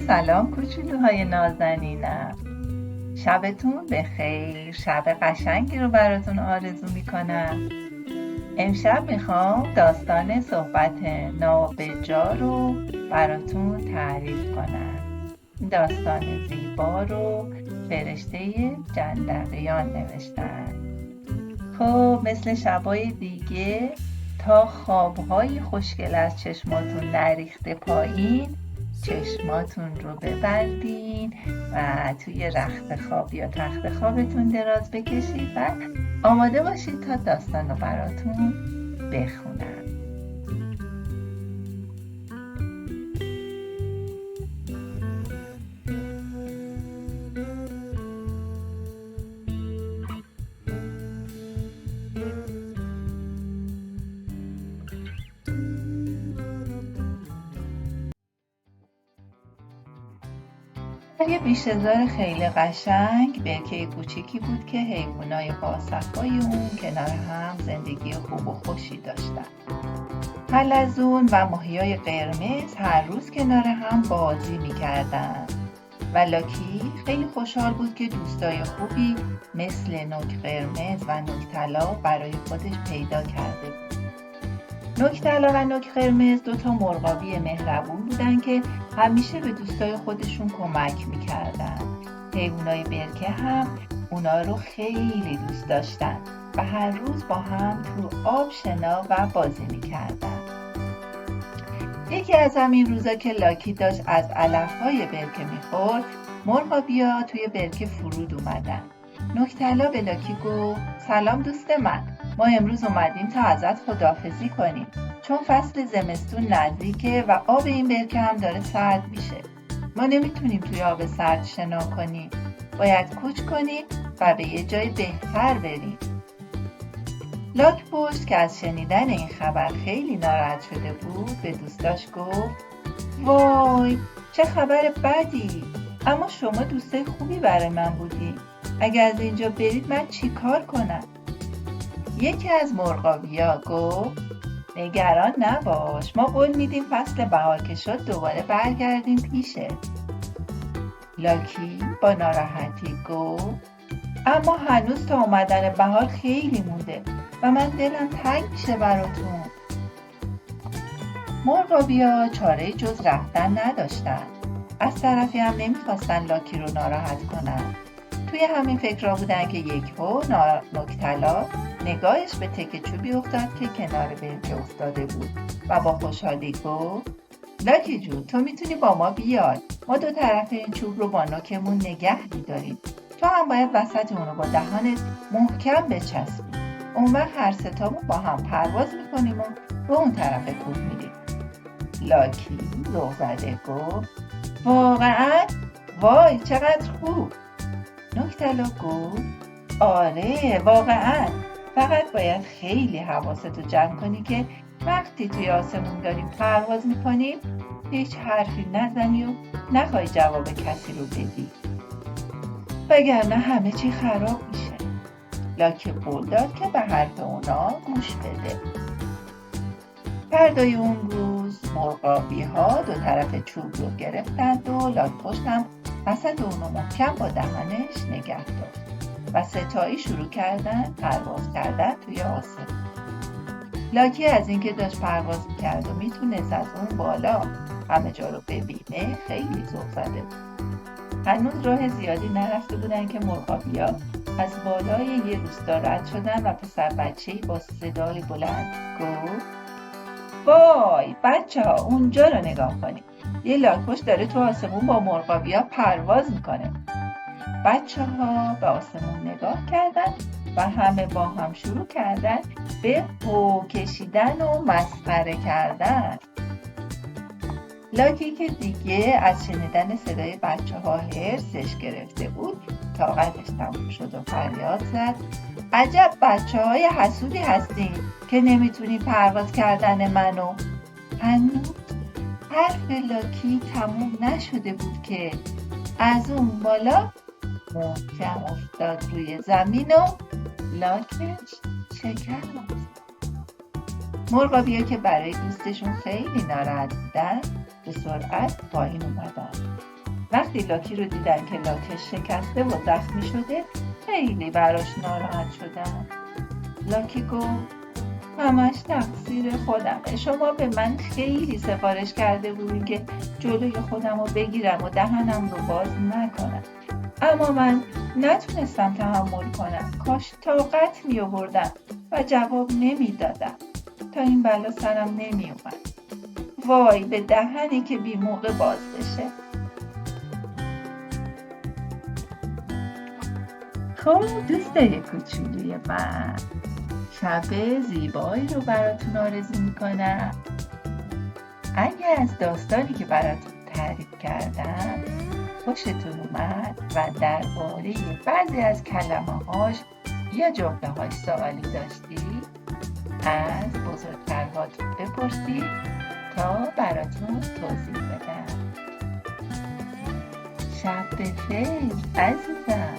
سلام کوچولوهای نازنینم. شبتون بخیر. شب قشنگی رو براتون آرزو میکنم. امشب میخوام داستان صحبت نابجا رو براتون تعریف کنم. این داستان زیبا رو فرشته جندقیان نوشتن. خب مثل شبای دیگه تا خوابهای خوشگل از چشماتون نریخته پایین، چشماتون رو ببندین و توی رخت خواب یا تخت خوابتون دراز بکشید و آماده باشید تا داستان رو براتون بخونم. یه بیشه‌زار خیلی قشنگ برکه کوچیکی بود که حیوانای باصفای اون کنار هم زندگی خوب و خوشی داشتن. حلزون و ماهیای قرمز هر روز کنار هم بازی میکردن و لاکی خیلی خوشحال بود که دوستای خوبی مثل نوک قرمز و نوک طلا برای خودش پیدا کرده بود. نوک طلا و نوک قرمز دوتا مرغابی مهربون بودن که همیشه به دوستای خودشون کمک میکردن. حیوانای برکه هم اونا رو خیلی دوست داشتن و هر روز با هم تو آب شنا و بازی میکردن. یکی از همین روزا که لاکی داشت از علفهای برکه میخورد، مرغابیا توی برکه فرود اومدن. نوک طلا به لاکی گفت: سلام دوست من، ما امروز اومدیم تا ازت خداحافظی کنیم، چون فصل زمستون نزدیکه و آب این برکه هم داره سرد میشه. ما نمیتونیم توی آب سرد شنا کنیم، باید کوچ کنیم و به یه جای بهتر بریم. لاک پشت که از شنیدن این خبر خیلی ناراحت شده بود به دوستاش گفت: وای چه خبر بدی، اما شما دوستای خوبی برای من بودی، اگه از اینجا برید من چی کار کنم؟ یکی از مرغابیا گفت: نگران نباش، ما قول میدیم فصل بهار که شد دوباره برگردیم پیشه. لاکی با ناراحتی گفت: اما هنوز تا اومدن بهار خیلی مونده و من دلم تنگ میشه براتون. مرغابیا چاره جز رفتن نداشتن. از طرفی هم نمیخواستن لاکی رو ناراحت کنن. توی همین فکرها بودن که یکهو نوک طلا نگاهش به تکه چوبی افتاد که کنار برکه افتاده بود و با خوشحالی گفت: لاکی جون، تو میتونی با ما بیای، ما دو طرف این چوب رو با نوکمون نگه میداریم، تو هم باید وسط اونو با دهانت محکم بچسبی، اون وقت هر ستامون با هم پرواز میکنیم و به اون طرف کوه میریم. لاکی ذوق زده گفت: واقعا؟ وای چقدر خوب. نوک طلا گفت: آره واقعا، فقط باید خیلی حواستو جمع کنی که وقتی توی آسمون داریم پرواز میکنیم هیچ حرفی نزنی و نخوای جواب کسی رو بدی، وگرنه همه چی خراب میشه. لاکی قول داد که به حرف اونا گوش بده. فردای اون روز مرغابی ها دو طرف چوب رو گرفتند و لاک پشت هم وسط اونو محکم با دهانش نگه داشت و ستایی شروع کردن پرواز کردن توی آسمون. لاکی از اینکه داشت پرواز میکرد و میتونست از اون بالا همه جا رو ببینه خیلی ذوق زده بود. هنوز راه زیادی نرفته بودن که مرغابیا از بالای یه روستا رد شدن و پسر بچه‌ای با صدای بلند گفت: وای بچه ها اونجا رو نگاه کنید، یه لاک‌پشت داره تو آسمون با مرغابیا پرواز میکنه. بچه ها به آسمون نگاه کردن و همه با هم شروع کردن به هو کشیدن و مسخره کردن. لاکی که دیگه از شنیدن صدای بچه ها هرسش گرفته بود طاقتش تموم شد و فریاد زد: عجب بچه های حسودی هستین که نمیتونی پرواز کردن منو. هنوز حرف لاکی تموم نشده بود که از اون بالا محکم افتاد روی زمین و لاکش شکست. مرغابیا که برای دوستشون خیلی ناراحت بودن به سرعت پایین اومدن. وقتی لاکی رو دیدن که لاکش شکسته و زخمی شده خیلی براش ناراحت شدن. لاکی گفت همش تقصیر خودمه. شما به من خیلی سفارش کرده بودین که جلوی خودم رو بگیرم و دهنم رو باز نکنم، اما من نتونستم تحمل کنم. کاش طاقت می آوردم و جواب نمی دادم تا این بلا سرم نمی اومد. وای به دهنی که بی موقع باز بشه. خب دوستای کوچولوی من، شب زیبایی رو براتون آرزو میکنم. اگه از داستانی که براتون تعریف کردم خوشتون اومد و درباره بعضی از کلمه‌هاش یا جمله‌هاش سوالی داشتید، از بزرگترهاتون بپرسید تا براتون توضیح بدم. شب بخیر عزیزم.